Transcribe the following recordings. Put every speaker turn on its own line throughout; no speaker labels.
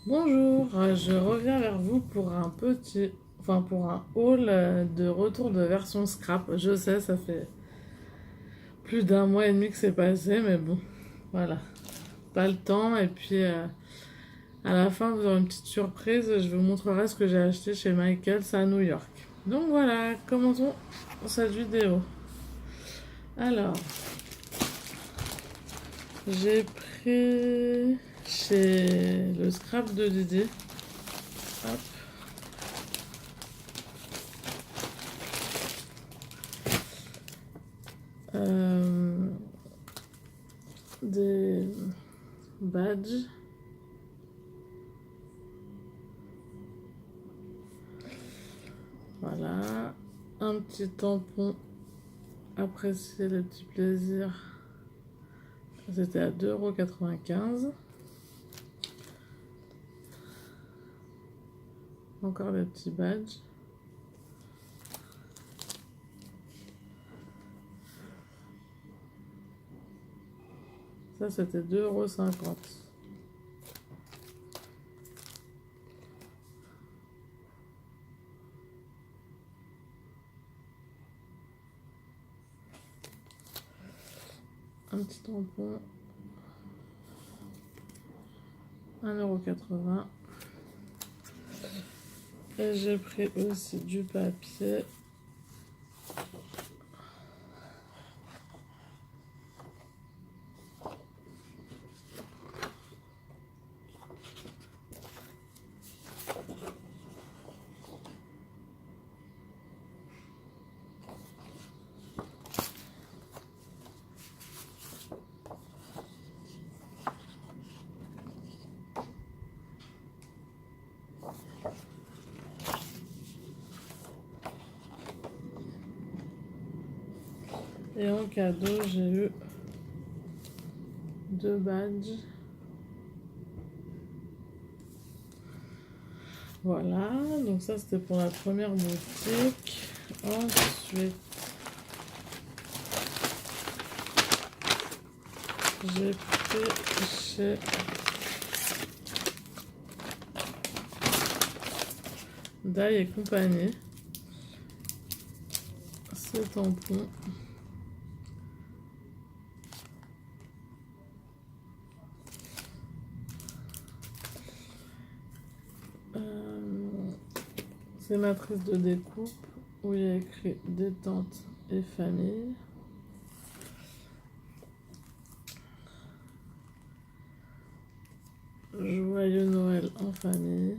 Bonjour, je reviens vers vous pour pour un haul de retour de version scrap. Je sais, ça fait plus d'un mois et demi que c'est passé, mais bon, voilà, pas le temps. Et puis à la fin, vous aurez une petite surprise. Je vous montrerai ce que j'ai acheté chez Michaels à New York. Donc voilà, commençons cette vidéo. Alors, j'ai pris chez le scrap de Didi. Hop. Euh, des badges. Voilà. Un petit tampon. Apprécier le petit plaisir. C'était à 2,95 €. Encore des petits badges. Ça, c'était 2,50 €. Un petit tampon. 1,80 €. Et j'ai pris aussi du papier. Et en cadeau, j'ai eu 2 badges. Voilà, donc ça c'était pour la première boutique. Ensuite, j'ai pris chez Dye et compagnie ce tampon. C'est matrice de découpe où il y a écrit détente et famille. Joyeux Noël en famille.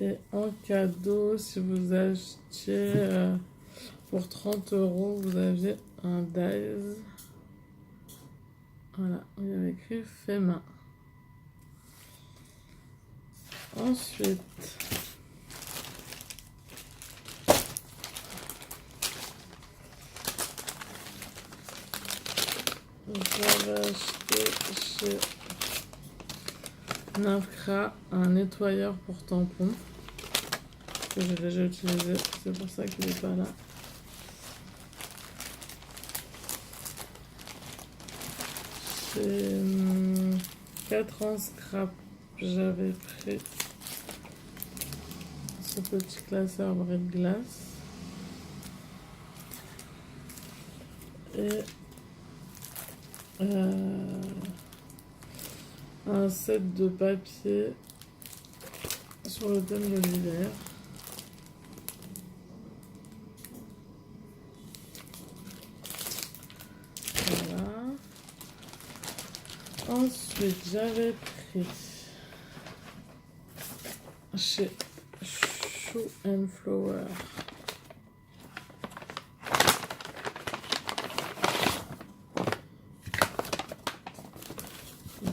Et en cadeau, si vous achetiez pour 30 €, vous aviez un dies. Voilà, où il y avait écrit fait main. Ensuite, j'avais acheté chez Navcra un nettoyeur pour tampons que j'ai déjà utilisé, c'est pour ça qu'il n'est pas là. Chez 4 ans scrap, j'avais pris ce petit classeur brise-glace et un set de papier sur le thème de l'hiver. Voilà. Ensuite, j'avais pris chez Shoe and Flower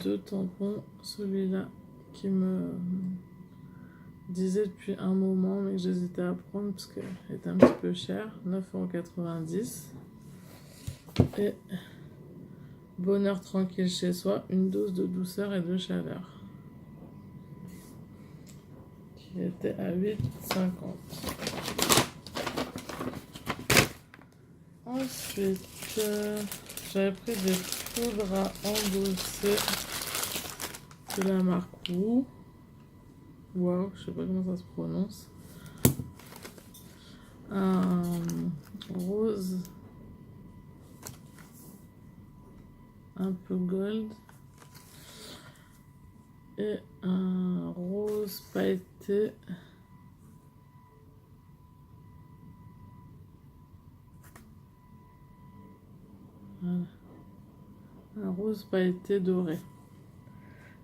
deux tampons, celui-là qui me disait depuis un moment mais que j'hésitais à prendre parce qu'il était un petit peu cher, 9,90 €. Et bonheur tranquille chez soi, une dose de douceur et de chaleur qui était à 8,50 €. Ensuite, j'avais pris des poudre à endosser de la marque Wu. Wow, je sais pas comment ça se prononce. Un rose un peu gold et un rose pailleté voilà. Un rose pailleté doré.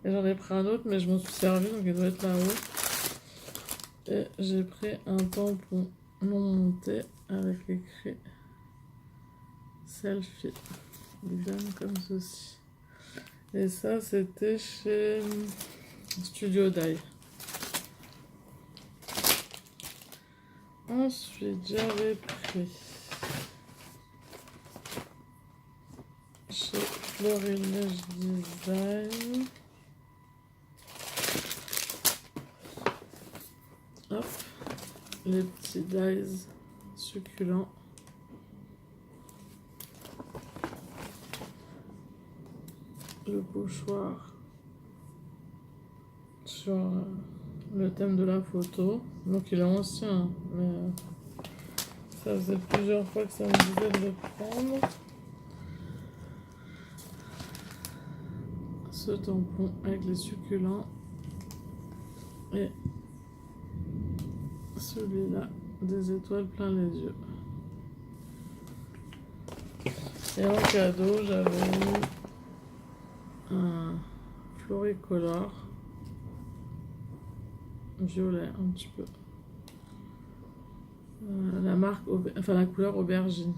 Et j'en ai pris un autre, mais je m'en suis servi, donc il doit être là-haut. Et j'ai pris un tampon non monté avec écrit selfie. Design comme ceci. Et ça, c'était chez Studio Dye. Ensuite, j'avais pris chez Florilège Design. Hop, les petits dies succulents. Le pochoir sur le thème de la photo. Donc il est ancien, mais ça faisait plusieurs fois que ça me disait de le prendre. Ce tampon avec les succulents et celui-là des étoiles plein les yeux. Et en cadeau, j'avais eu un floricolor violet un petit peu. La marque, enfin la couleur aubergine.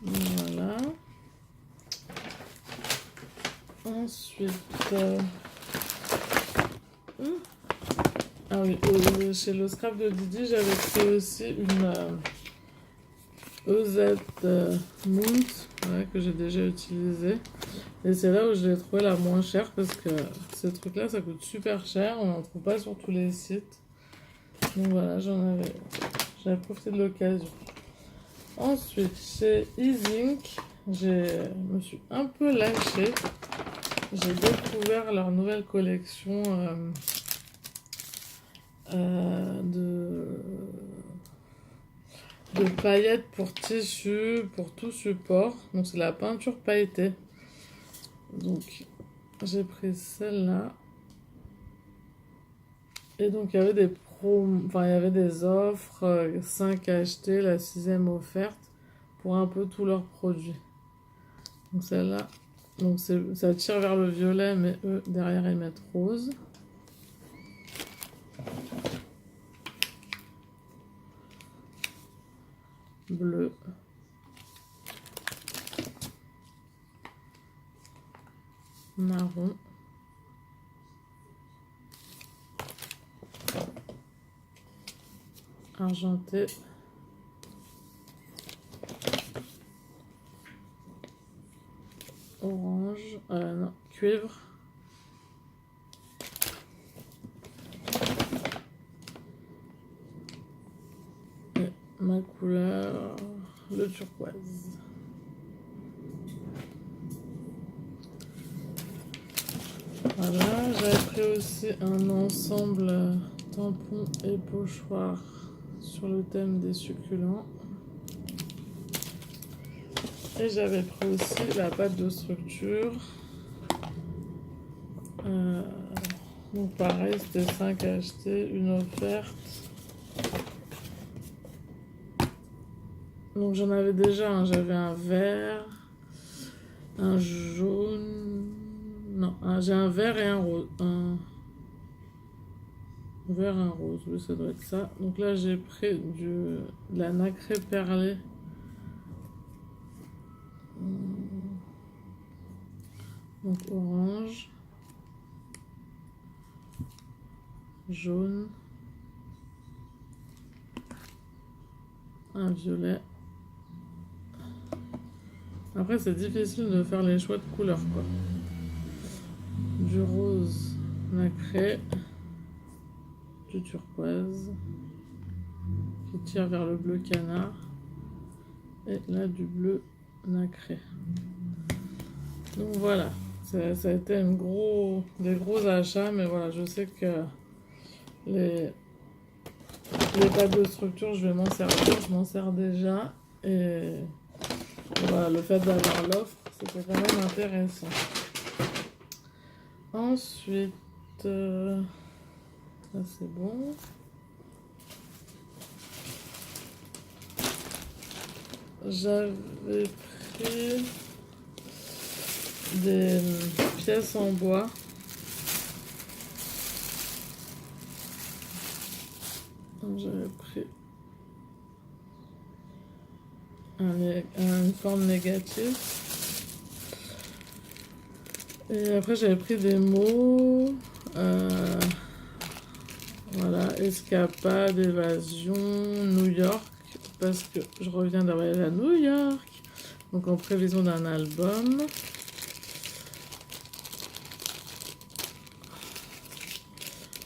Voilà. Ensuite, ah oui, chez le scrap de Didi, j'avais pris aussi une EZ Mount, voilà, que j'ai déjà utilisée. Et c'est là où je l'ai trouvé la moins chère parce que ces trucs-là, ça coûte super cher. On n'en trouve pas sur tous les sites. Donc voilà, j'avais profité de l'occasion. Ensuite, chez Easink, je me suis un peu lâchée. J'ai découvert leur nouvelle collection de paillettes pour tissu, pour tout support. Donc c'est la peinture pailletée. Donc j'ai pris celle-là. Et donc il y avait des il y avait des offres, 5 achetés, la 6e offerte, pour un peu tous leurs produits. Donc celle-là, donc ça tire vers le violet, mais eux derrière ils mettent rose. Bleu. Marron. Argenté. Orange. Non, cuivre. Et ma couleur, le turquoise. Voilà, j'avais pris aussi un ensemble tampon et pochoir sur le thème des succulents. Et j'avais pris aussi la pâte de structure. Donc pareil, c'était 5 achetés, une offerte. Donc j'en avais déjà un, j'avais un vert, un jaune... Non, j'ai un vert et un rose. Un vert et un rose, oui ça doit être ça. Donc là j'ai pris de la nacrée perlée. Donc orange, jaune, un violet. Après c'est difficile de faire les choix de couleurs quoi. Du rose nacré, du turquoise, qui tire vers le bleu canard. Et là, du bleu nacré. Donc voilà, ça a été des gros achats, mais voilà, je sais que les pattes de structure, je vais m'en servir, je m'en sers déjà. Et voilà, le fait d'avoir l'offre, c'était quand même intéressant. Ensuite, ça c'est bon. J'avais pris des pièces en bois. J'avais pris une forme négative. Et après, j'avais pris des mots. Voilà, escapade, évasion, New York. Parce que je reviens d'un voyage à New York. Donc en prévision d'un album.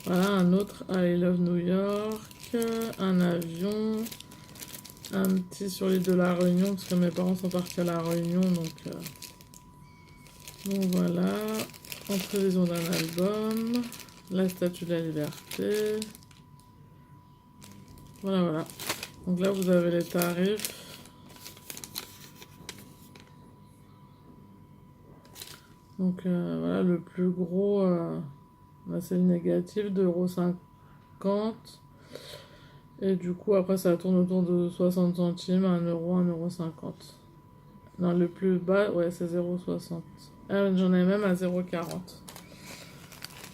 Voilà, un autre I Love New York. Un avion. Un petit sur l'île de la Réunion. Parce que mes parents sont partis à la Réunion. Donc voilà. En prévision d'un album. La Statue de la Liberté. Voilà. Donc là, vous avez les tarifs. Donc voilà, le plus gros, c'est le négatif d'1,50 €. Et du coup, après, ça tourne autour de 60 centimes, 1 euro, 1,50 €. Non, le plus bas, ouais, c'est 0,60 €. Ah, j'en ai même à 0,40 €.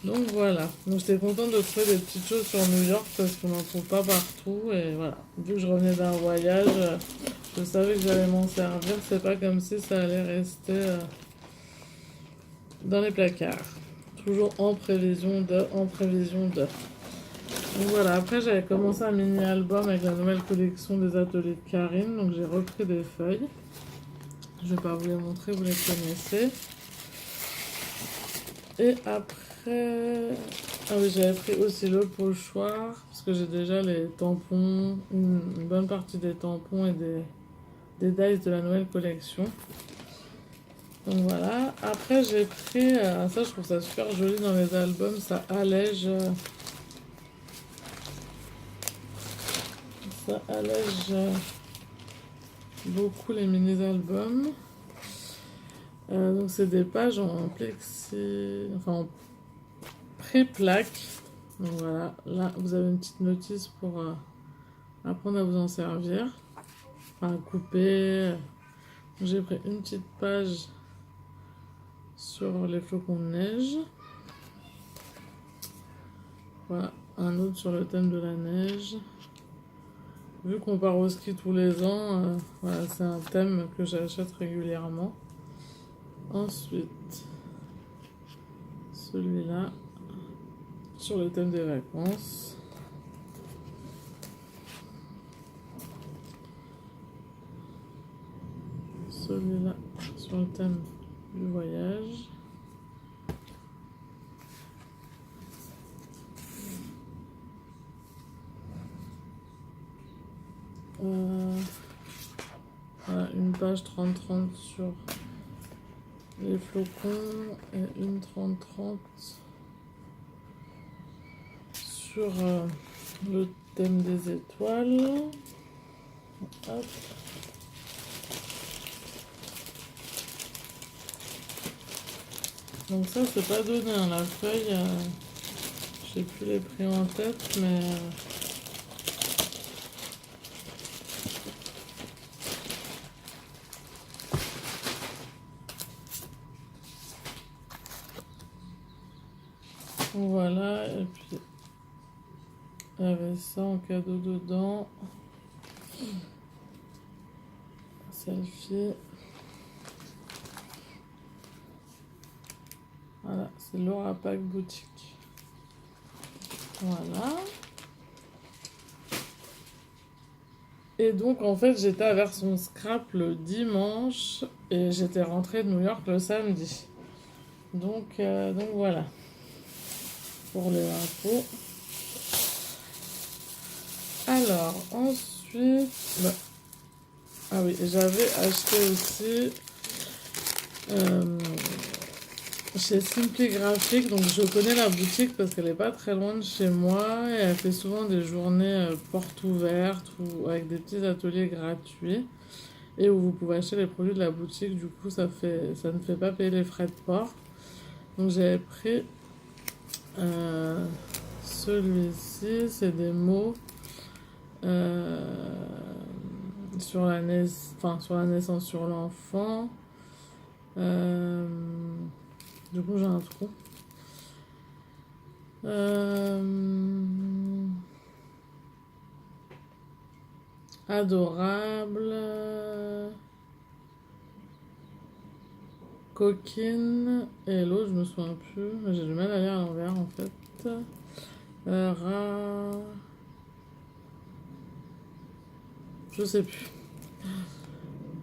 Donc voilà. Donc j'étais contente de trouver des petites choses sur New York parce qu'on n'en trouve pas partout. Et voilà. Vu que je revenais d'un voyage, je savais que j'allais m'en servir. C'est pas comme si ça allait rester dans les placards. Toujours en prévision de. Donc voilà, après j'avais commencé un mini-album avec la nouvelle collection des ateliers de Karine. Donc j'ai repris des feuilles. Je vais pas vous les montrer, vous les connaissez. Et après... Ah oui, j'avais pris aussi le pochoir. Parce que j'ai déjà les tampons, une bonne partie des tampons et des dice de la nouvelle collection. Donc voilà. Après j'ai pris... ça je trouve ça super joli dans les albums. Ça allège... beaucoup les mini-albums. Donc c'est des pages en plexi... Enfin en pré-plaque. Donc voilà. Là vous avez une petite notice pour apprendre à vous en servir. Enfin couper. J'ai pris une petite page sur les flocons de neige. Voilà. Un autre sur le thème de la neige. Vu qu'on part au ski tous les ans, voilà, c'est un thème que j'achète régulièrement. Ensuite, celui-là, sur le thème des vacances. Celui-là, sur le thème du voyage. Voilà, une page 30-30 sur les flocons et une 30-30 sur le thème des étoiles. Hop. Donc ça c'est pas donné, hein, la feuille, je sais plus les prix en tête, mais voilà. Et puis il y avait ça en cadeau dedans. Selfie. Voilà, c'est Laura Pack Boutique. Voilà. Et donc en fait j'étais à Version Scrap le dimanche et j'étais rentrée de New York le samedi. Donc voilà. Pour les infos. Alors, ensuite... bah, ah oui, j'avais acheté aussi euh, chez Simply Graphic. Donc, je connais la boutique parce qu'elle n'est pas très loin de chez moi. Et elle fait souvent des journées portes ouvertes ou avec des petits ateliers gratuits. Et où vous pouvez acheter les produits de la boutique. Du coup, ça ne fait pas payer les frais de port. Donc, j'avais pris euh, celui-ci. C'est des mots euh, sur sur la naissance, sur l'enfant. Euh, du coup, j'ai un trou. Euh, adorable. Coquine. Et l'autre, je me souviens plus. J'ai du mal à lire à l'envers en fait. Ra... Je sais plus.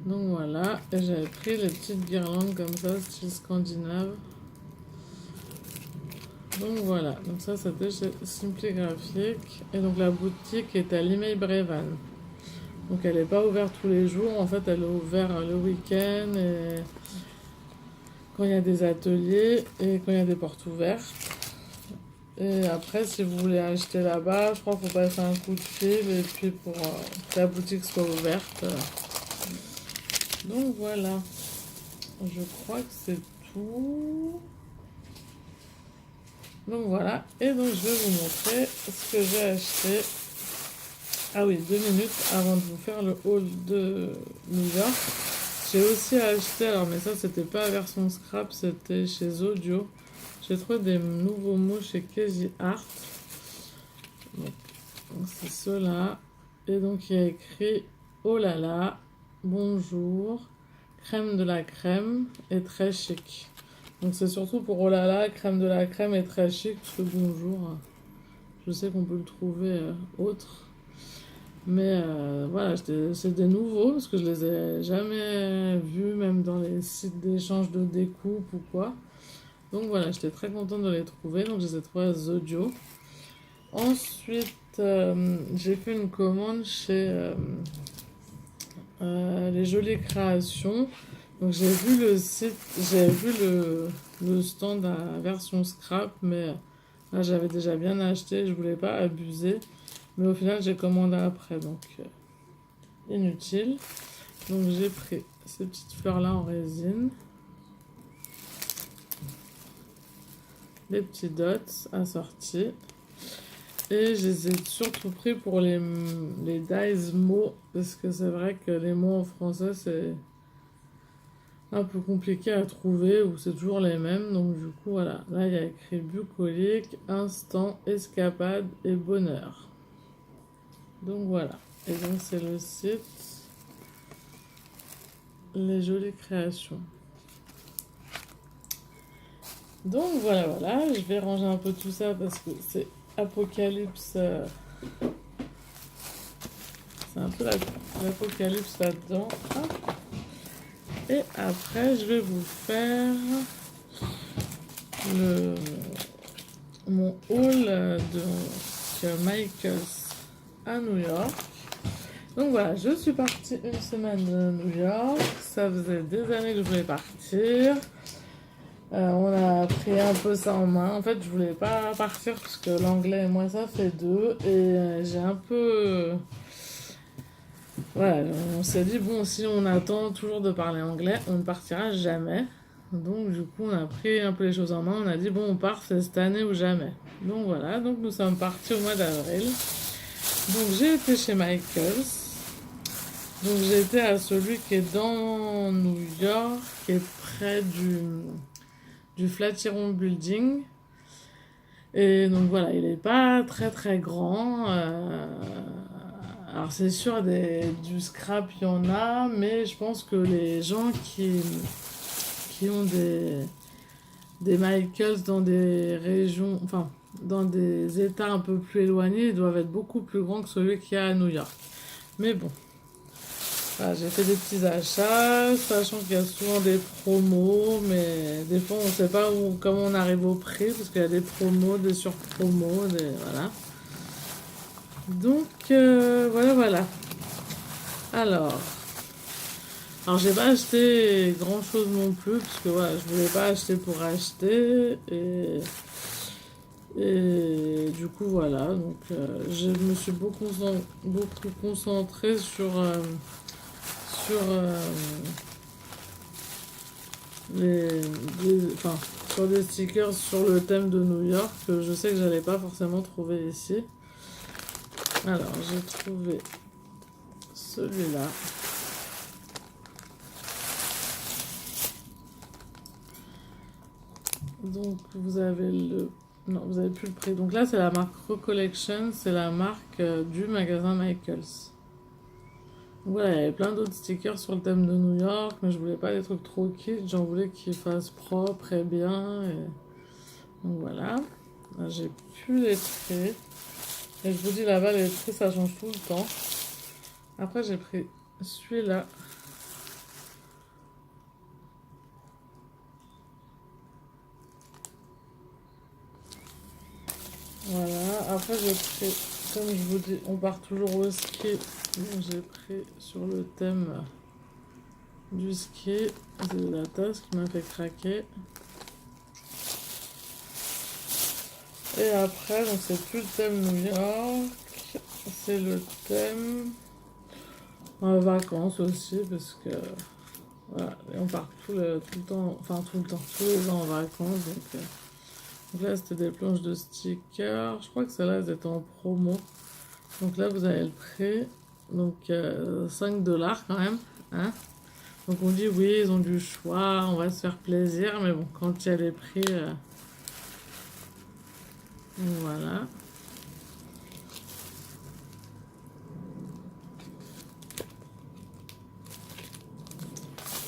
Donc voilà. Et j'avais pris les petites guirlandes comme ça, style scandinave. Donc voilà. Donc ça, c'était chez Simply Graphic. Et donc la boutique est à Limay Brévan. Donc elle n'est pas ouverte tous les jours. En fait, elle est ouverte le week-end et quand il y a des ateliers et quand il y a des portes ouvertes. Et après, si vous voulez acheter là-bas, je crois qu'il faut passer un coup de fil et puis pour que la boutique soit ouverte. Donc voilà, je crois que c'est tout. Donc voilà, et donc je vais vous montrer ce que j'ai acheté. Ah oui, 2 minutes avant de vous faire le haul de New York. J'ai aussi acheté, alors mais ça c'était pas la version scrap, c'était chez Audio. J'ai trouvé des nouveaux mots chez KJ Art. Donc c'est ceux-là. Et donc il y a écrit oh là là, bonjour, crème de la crème et très chic. Donc c'est surtout pour oh là là, crème de la crème et très chic, parce que bonjour, je sais qu'on peut le trouver autre. Mais voilà, c'est des nouveaux, parce que je les ai jamais vus, même dans les sites d'échange de découpe ou quoi. Donc voilà, j'étais très contente de les trouver, donc je les ai trouvés à Zodio. Ensuite, j'ai fait une commande chez Les Jolies Créations. Donc j'ai vu le site, j'ai vu le stand à version scrap, mais là j'avais déjà bien acheté, je voulais pas abuser. Mais au final j'ai commandé après, donc inutile. Donc j'ai pris ces petites fleurs là en résine. Des petits dots assortis. Et je les ai surtout pris pour les dies mots, parce que c'est vrai que les mots en français c'est un peu compliqué à trouver, ou c'est toujours les mêmes. Donc du coup voilà, là il y a écrit bucolique, instant, escapade et bonheur. Donc voilà, et donc c'est le site Les Jolies Créations. Donc voilà, je vais ranger un peu tout ça parce que c'est Apocalypse. C'est un peu l'apocalypse là-dedans. Hop. Et après, je vais vous faire mon haul de Michaels à New York. Donc voilà, je suis partie une semaine de New York. Ça faisait des années que je voulais partir. On a pris un peu ça en main. En fait, je voulais pas partir parce que l'anglais et moi, ça fait deux. Et j'ai un peu... voilà, on s'est dit, bon, si on attend toujours de parler anglais, on ne partira jamais. Donc, du coup, on a pris un peu les choses en main. On a dit, bon, on part, c'est cette année ou jamais. Donc, voilà. Donc, nous sommes partis au mois d'avril. Donc, j'ai été chez Michaels. Donc, j'ai été à celui qui est dans New York, qui est près du Flatiron Building. Et donc voilà, il n'est pas très très grand. Alors c'est sûr, du scrap, il y en a, mais je pense que les gens qui ont des Michaels dans des régions, enfin dans des états un peu plus éloignés, ils doivent être beaucoup plus grands que celui qu'il y a à New York. Mais bon, voilà, j'ai fait des petits achats, sachant qu'il y a souvent des promos, mais des fois on ne sait pas comment on arrive au prix, parce qu'il y a des promos, des surpromos, voilà. Donc, voilà, voilà. Alors, alors j'ai pas acheté grand chose non plus, parce que voilà, je voulais pas acheter pour acheter. Et du coup, voilà. Donc, je me suis beaucoup concentrée sur les, enfin, sur des stickers sur le thème de New York, que je sais que j'allais pas forcément trouver ici. Alors, j'ai trouvé celui-là. Donc, vous avez le... Non, vous avez plus le prix. Donc là, c'est la marque Recollection, c'est la marque du magasin Michaels. Donc voilà, il y avait plein d'autres stickers sur le thème de New York, mais je voulais pas des trucs trop kitsch, j'en voulais qu'ils fassent propre et bien. Donc voilà, là, j'ai plus les traits. Et je vous dis là-bas, les traits ça change tout le temps. Après, j'ai pris celui-là. Voilà, après j'ai pris, comme je vous dis, on part toujours au ski. Donc j'ai pris sur le thème du ski. C'est la tasse qui m'a fait craquer. Et après, donc c'est plus le thème New York, c'est le thème vacances aussi, parce que voilà, et on part tout le temps, enfin tout le temps, tous les ans en vacances. Donc là, c'était des planches de stickers. Je crois que celles-là, elles étaient en promo. Donc là, vous avez le prix. Donc 5 $ quand même. Hein. Donc on dit oui, ils ont du choix, on va se faire plaisir. Mais bon, quand il y a les prix, voilà.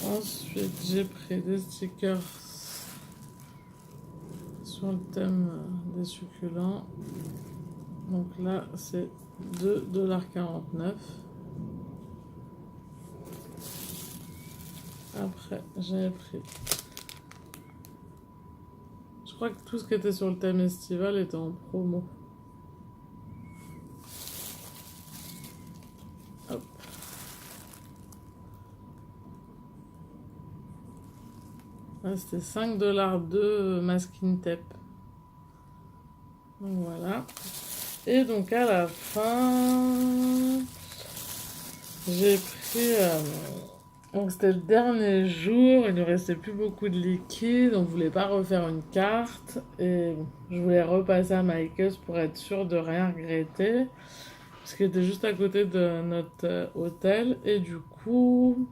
Ensuite, j'ai pris des stickers sur le thème des succulents. Donc là, c'est 2,49 $. Après, j'ai pris. Je crois que tout ce qui était sur le thème estival était en promo. Hop. Là, c'était 5 $ de masking tape. Donc voilà. Et donc à la fin, j'ai pris. Donc c'était le dernier jour, il ne restait plus beaucoup de liquide, on ne voulait pas refaire une carte. Et bon, je voulais repasser à Michaels pour être sûr de rien regretter. Parce qu'il était juste à côté de notre hôtel. Et du coup,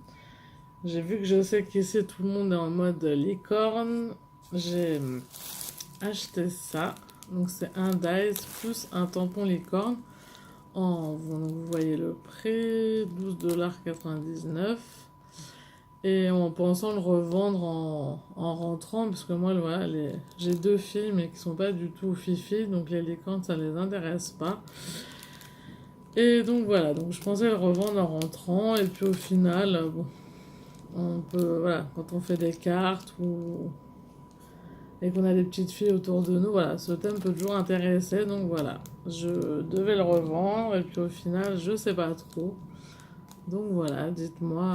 j'ai vu que je sais qu'ici tout le monde est en mode licorne. J'ai acheté ça. Donc c'est un dice plus un tampon licorne. Vous voyez le prix, 12,99 $. Et en pensant le revendre en rentrant, parce que moi, voilà, j'ai 2 filles, mais qui sont pas du tout fifi, donc les licornes, ça les intéresse pas. Et donc voilà, donc je pensais le revendre en rentrant, et puis au final, bon, on peut, voilà, quand on fait des cartes et qu'on a des petites filles autour de nous, voilà, ce thème peut toujours intéresser, donc voilà, je devais le revendre, et puis au final, je sais pas trop. Donc voilà, dites-moi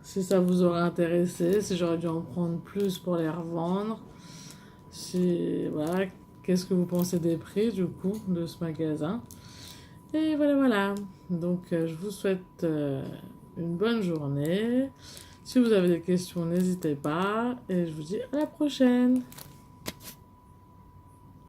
si ça vous aurait intéressé, si j'aurais dû en prendre plus pour les revendre, si, voilà, qu'est-ce que vous pensez des prix du coup de ce magasin. Et voilà, voilà. Donc je vous souhaite une bonne journée. Si vous avez des questions, n'hésitez pas. Et je vous dis à la prochaine.